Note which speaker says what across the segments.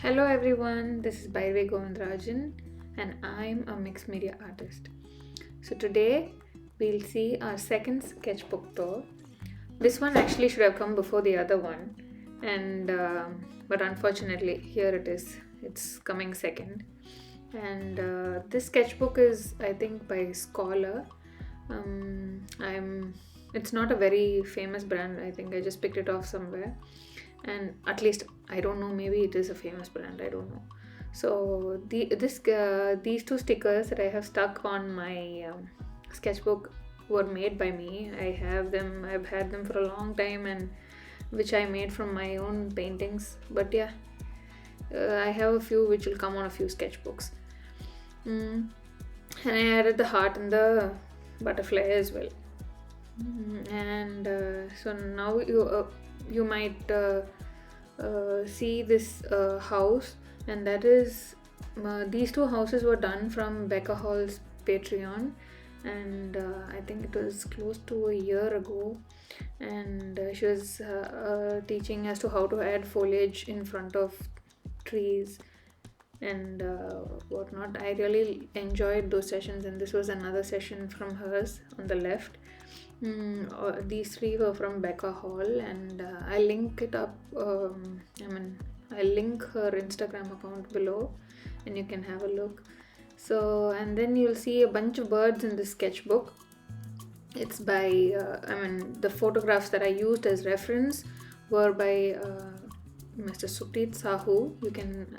Speaker 1: Hello everyone, this is Bombay Inks and I'm a mixed media artist. So today we'll see our second sketchbook tour. This one actually should have come before the other one, and but unfortunately here it is. It's coming second, and this sketchbook is I think by Scholar. I'm. It's not a very famous brand. I think I just picked it off somewhere, and at least I don't know. Maybe it is a famous brand. I don't know. So these two stickers that I have stuck on my sketchbook were made by me. I have them. I've had them for a long time, and which I made from my own paintings. But yeah, I have a few which will come on a few sketchbooks. And I added the heart and the butterfly as well. And so now you might see this house, and that is these two houses were done from Becca Hall's Patreon, and I think it was close to a year ago, and she was teaching as to how to add foliage in front of trees and whatnot. I really enjoyed those sessions, and this was another session from hers on the left. These three were from Becca Hall, and I'll link it up. I'll link her Instagram account below, and you can have a look. So, and then you'll see a bunch of birds in this sketchbook. It's by, the photographs that I used as reference were by Mr. Sukrit Sahu.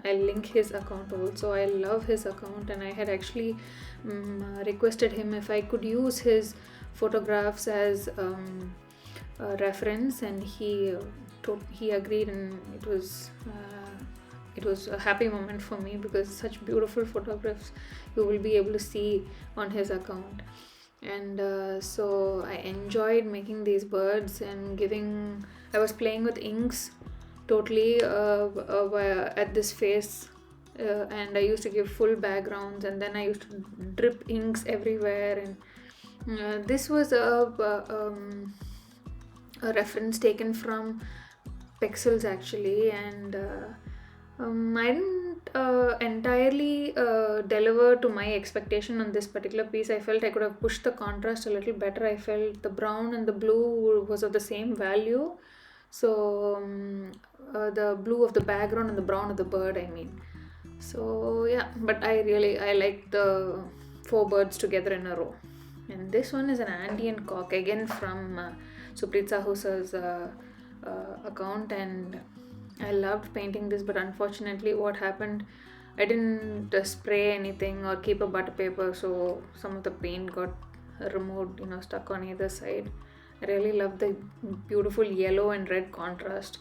Speaker 1: I'll link his account also. I love his account, and I had actually requested him if I could use his photographs as a reference, and he agreed, and it was a happy moment for me because such beautiful photographs you will be able to see on his account. And so I enjoyed making these birds and I was playing with inks totally at this face, and I used to give full backgrounds, and then I used to drip inks everywhere. And this was a reference taken from Pexels actually, and I didn't entirely deliver to my expectation on this particular piece. I felt I could have pushed the contrast a little better. I felt the brown and the blue was of the same value. So the blue of the background and the brown of the bird, I mean. So yeah, but I like the four birds together in a row. And this one is an Andean cock, again from Sukrit Sahu's account, and I loved painting this, but unfortunately what happened, I didn't spray anything or keep a butter paper, so some of the paint got removed, stuck on either side. I really love the beautiful yellow and red contrast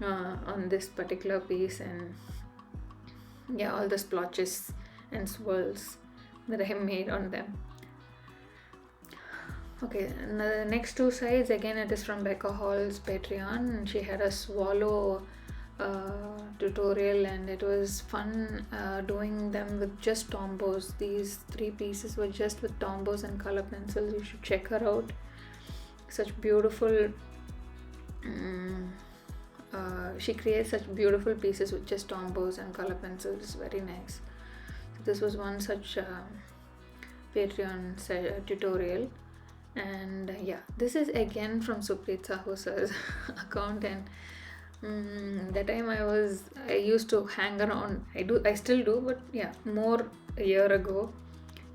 Speaker 1: on this particular piece, and yeah, all the splotches and swirls that I made on them. Okay, and the next two sides, again it is from Becca Hall's Patreon, and she had a swallow tutorial, and it was fun doing them with just Tombows. These three pieces were just with Tombows and color pencils. You should check her out. Such beautiful she creates such beautiful pieces with just Tombows and color pencils. It's very nice. So this was one such Patreon tutorial. And yeah, this is again from Sukrit Sahu's account, and that time I used to hang around. I still do, but yeah, more a year ago.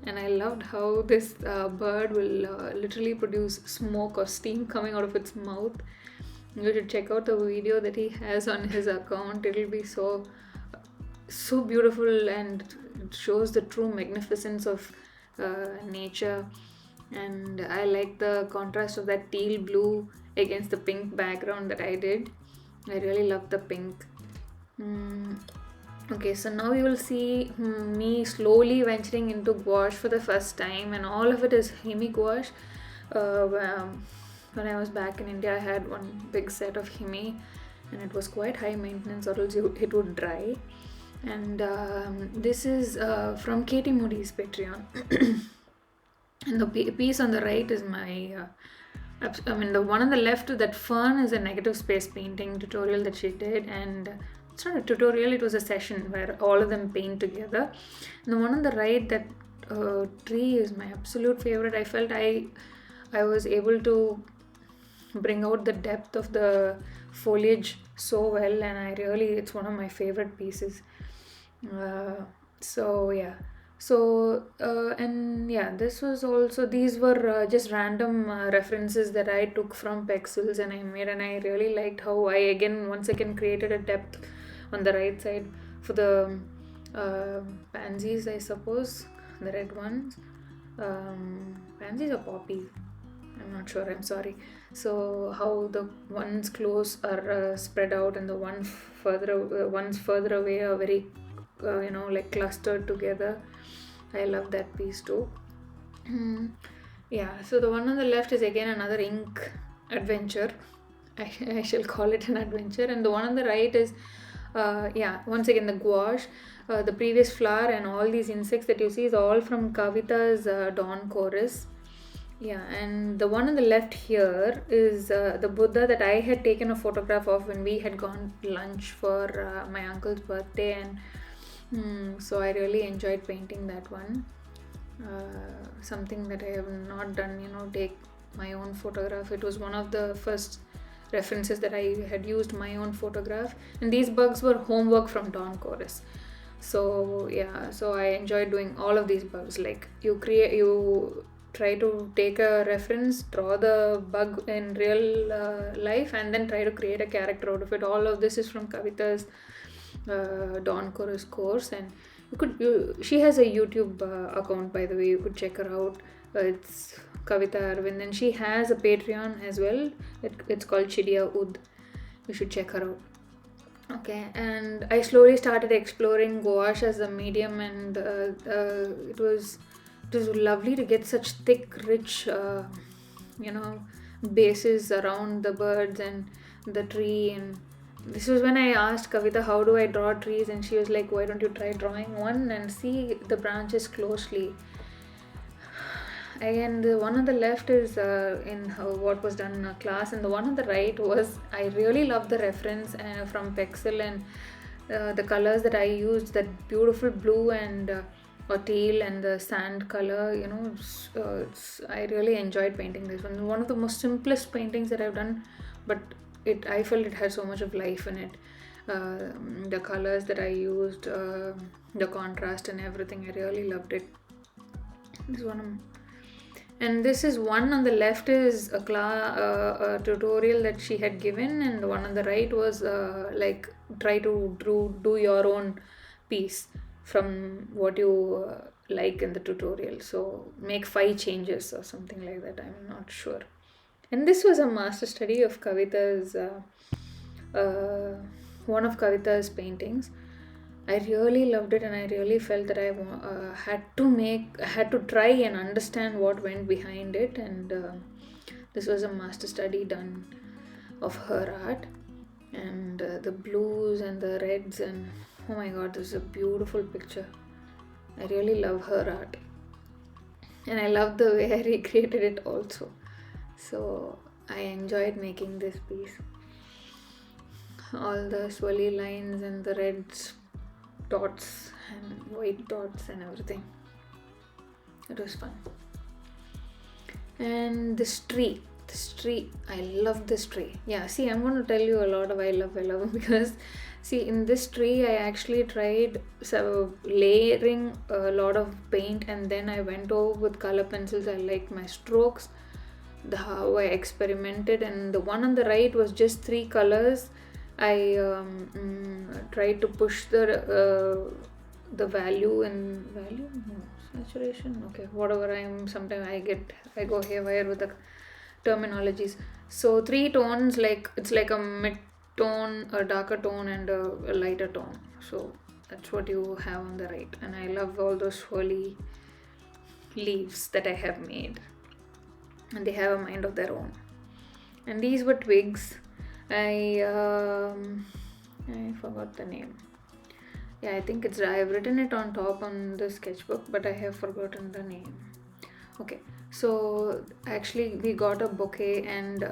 Speaker 1: And I loved how this bird will literally produce smoke or steam coming out of its mouth. You should check out the video that he has on his account. It'll be so beautiful, and it shows the true magnificence of nature. And I like the contrast of that teal blue against the pink background that I did. I really love the pink. Okay, so now you will see me slowly venturing into gouache for the first time, and all of it is Himi Gouache. When I was back in India, I had one big set of Himi, and it was quite high maintenance, or else it would dry. And this is from Katie Moody's Patreon. And the piece on the right is the one on the left, that fern, is a negative space painting tutorial that she did, and it's not a tutorial, it was a session where all of them paint together. And the one on the right, that tree is my absolute favorite. I felt I was able to bring out the depth of the foliage so well, and it's one of my favorite pieces. So yeah, and yeah, this was also, these were just random references that I took from Pexels and I made, and I really liked how I once again created a depth on the right side for the pansies, I suppose, the red ones. Pansies or poppies, I'm not sure, I'm sorry. So how the ones close are spread out, and the ones further away are very like clustered together. I love that piece too. Yeah, so the one on the left is again another ink adventure. I shall call it an adventure. And the one on the right is once again the gouache. The previous flower and all these insects that you see is all from Kavita's Dawn Chorus. Yeah, and the one on the left here is the Buddha that I had taken a photograph of when we had gone lunch for my uncle's birthday, and so I really enjoyed painting that one. Something that I have not done, take my own photograph. It was one of the first references that I had used my own photograph, and these bugs were homework from Dawn Chorus. So yeah, so I enjoyed doing all of these bugs. Like you try to take a reference, draw the bug in real life, and then try to create a character out of it. All of this is from Kavita's Dawn Chorus course, and she has a YouTube account, by the way. You could check her out. It's Kavita Arvind, and she has a Patreon as well. It's called Chidia Ud. You should check her out. Okay, and I slowly started exploring gouache as a medium, and it was lovely to get such thick, rich, bases around the birds and the tree. And this was when I asked Kavita, how do I draw trees? And she was like, why don't you try drawing one and see the branches closely? Again, the one on the left is in what was done in a class, and the one on the right was, I really love the reference from Pexel, and the colors that I used, that beautiful blue and or teal and the sand color, I really enjoyed painting this one. One of the most simplest paintings that I've done, but I felt it had so much of life in it. The colors that I used, the contrast and everything, I really loved it. This one, and this is one on the left is a tutorial that she had given, and the one on the right was like try to do your own piece from what you like in the tutorial. So make 5 changes or something like that, I'm not sure. And this was a master study of Kavita's one of Kavita's paintings. I really loved it, and I really felt that I had to try and understand what went behind it, and this was a master study done of her art, and the blues and the reds, and oh my god, this is a beautiful picture. I really love her art, and I love the way I recreated it also. So I enjoyed making this piece. All the swirly lines and the red dots and white dots and everything. It was fun. And this tree, I love this tree. Yeah, see, I'm going to tell you a lot of I love because see, in this tree I actually tried layering a lot of paint, and then I went over with color pencils. I liked my strokes, how I experimented, and the one on the right was just 3 colors. I tried to push the value saturation, okay, whatever. Sometimes I go haywire with the terminologies. So 3 tones, like it's like a mid tone, a darker tone, and a lighter tone. So that's what you have on the right, and I love all those swirly leaves that I have made, and they have a mind of their own. And these were twigs. I forgot the name. Yeah, I think I've written it on top on the sketchbook, but I have forgotten the name. Okay, so actually we got a bouquet, and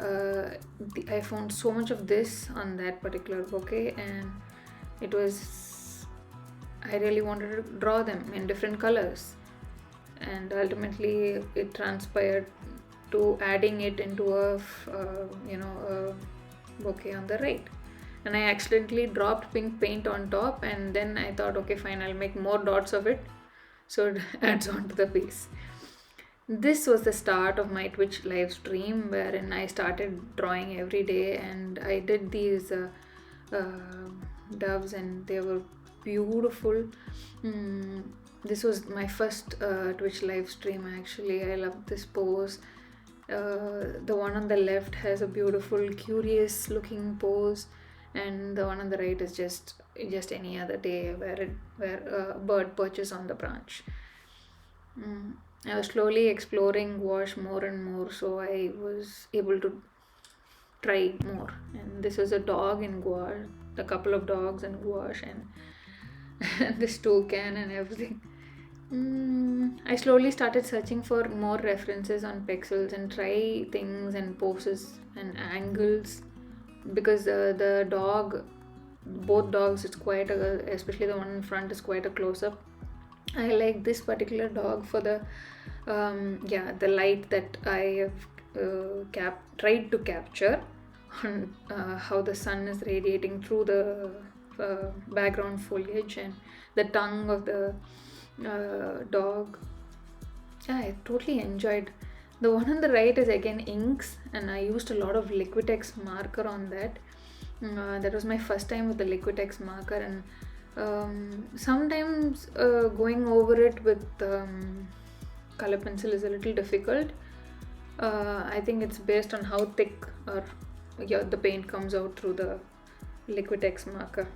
Speaker 1: I found so much of this on that particular bouquet, and I really wanted to draw them in different colors, and ultimately it transpired to adding it into a bouquet on the right. And I accidentally dropped pink paint on top, and then I thought, okay, fine, I'll make more dots of it so it adds on to the piece. This was the start of my Twitch live stream, wherein I started drawing every day, and I did these doves, and they were beautiful. This was my first Twitch live stream actually. I love this pose. The one on the left has a beautiful curious looking pose, and the one on the right is just any other day where a bird perches on the branch. I was slowly exploring gouache more and more, so I was able to try more. And this was a dog in gouache, a couple of dogs in gouache, and this toucan and everything. I slowly started searching for more references on pixels and try things and poses and angles, because both dogs, it's quite especially the one in front, is quite a close-up. I like this particular dog for the light that I have tried to capture on how the sun is radiating through the background foliage, and the tongue of the dog. I totally enjoyed. The one on the right is again inks, and I used a lot of Liquitex marker on that. That was my first time with the Liquitex marker, and sometimes going over it with color pencil is a little difficult. I think it's based on how thick the paint comes out through the Liquitex marker.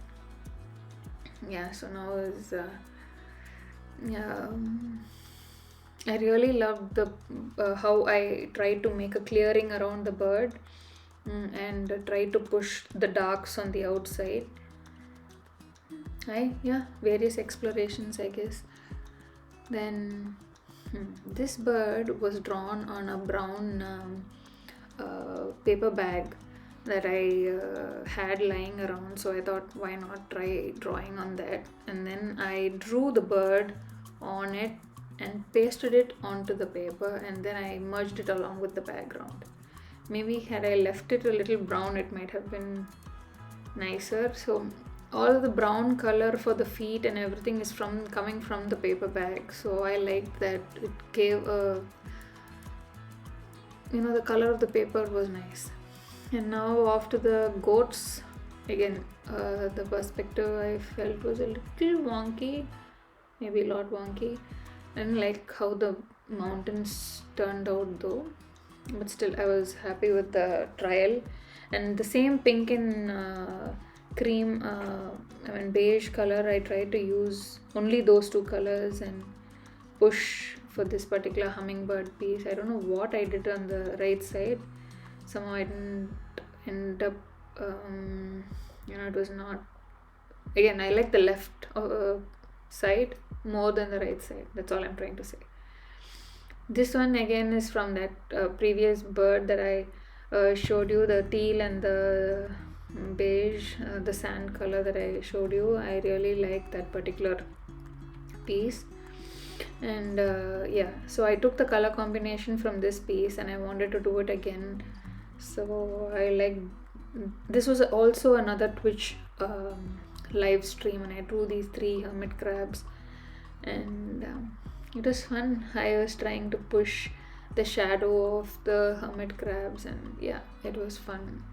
Speaker 1: So now is I really loved the how I tried to make a clearing around the bird, and tried to push the darks on the outside. Various explorations, I guess. Then this bird was drawn on a brown paper bag that I had lying around, so I thought, why not try drawing on that? And then I drew the bird on it and pasted it onto the paper, and then I merged it along with the background. Maybe had I left it a little brown, it might have been nicer. So all of the brown color for the feet and everything is coming from the paper bag, so I liked that. It gave the color of the paper was nice. And now off to the goats again. The perspective I felt was a little wonky, maybe a lot wonky. I didn't like how the mountains turned out though, but still I was happy with the trial. And the same pink and cream, beige color, I tried to use only those two colors and push for this particular hummingbird piece. I don't know what I did on the right side. Somehow I didn't end up, it was not. Again, I like the left side more than the right side. That's all I'm trying to say. This one again is from that previous bird that I showed you, the teal and the beige, the sand color that I showed you. I really like that particular piece. And so I took the color combination from this piece and I wanted to do it again. So this was also another Twitch live stream, and I drew these 3 hermit crabs, and it was fun. I was trying to push the shadow of the hermit crabs, and it was fun.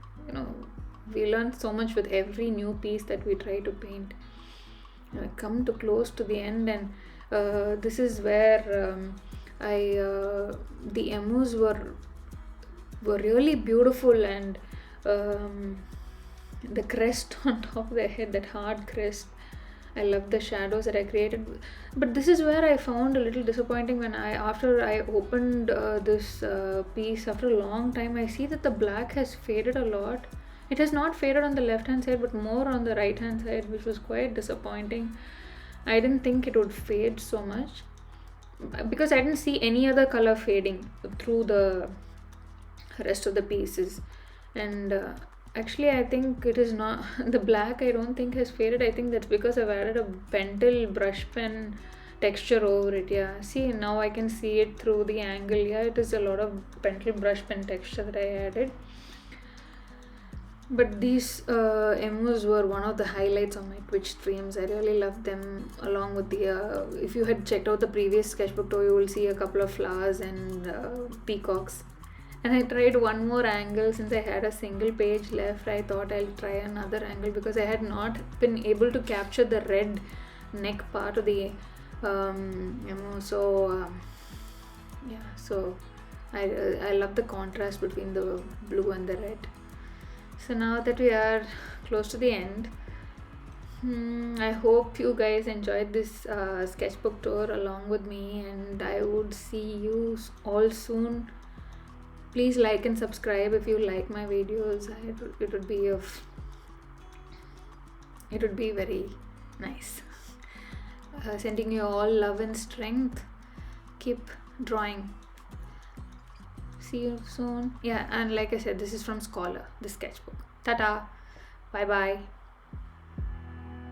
Speaker 1: We learned so much with every new piece that we try to paint. I come to close to the end, and this is where the emus were really beautiful, and the crest on top of their head, that hard crest, I love the shadows that I created. But this is where I found a little disappointing when after I opened this piece after a long time, I see that the black has faded a lot. It has not faded on the left hand side but more on the right hand side, which was quite disappointing. I didn't think it would fade so much because I didn't see any other color fading through the rest of the pieces. And Actually, I think it is not the black. I don't think has faded. I think that's because I've added a pentel brush pen texture over it. Yeah, see, now I can see it through the angle. Yeah, it is a lot of pentel brush pen texture that I added. But these emos were one of the highlights on my Twitch streams. I really loved them, along with the if you had checked out the previous sketchbook tour, you will see a couple of flowers and peacocks. And I tried one more angle. Since I had a single page left, I thought I'll try another angle because I had not been able to capture the red neck part of the emo. So yeah, so I love the contrast between the blue and the red. So now that we are close to the end, I hope you guys enjoyed this sketchbook tour along with me, and I would see you all soon. Please like and subscribe if you like my videos. It would be it would be very nice. Sending you all love and strength. Keep drawing. See you soon. Yeah, and like I said, this is from Scholar, the sketchbook. Ta-ta. Bye bye.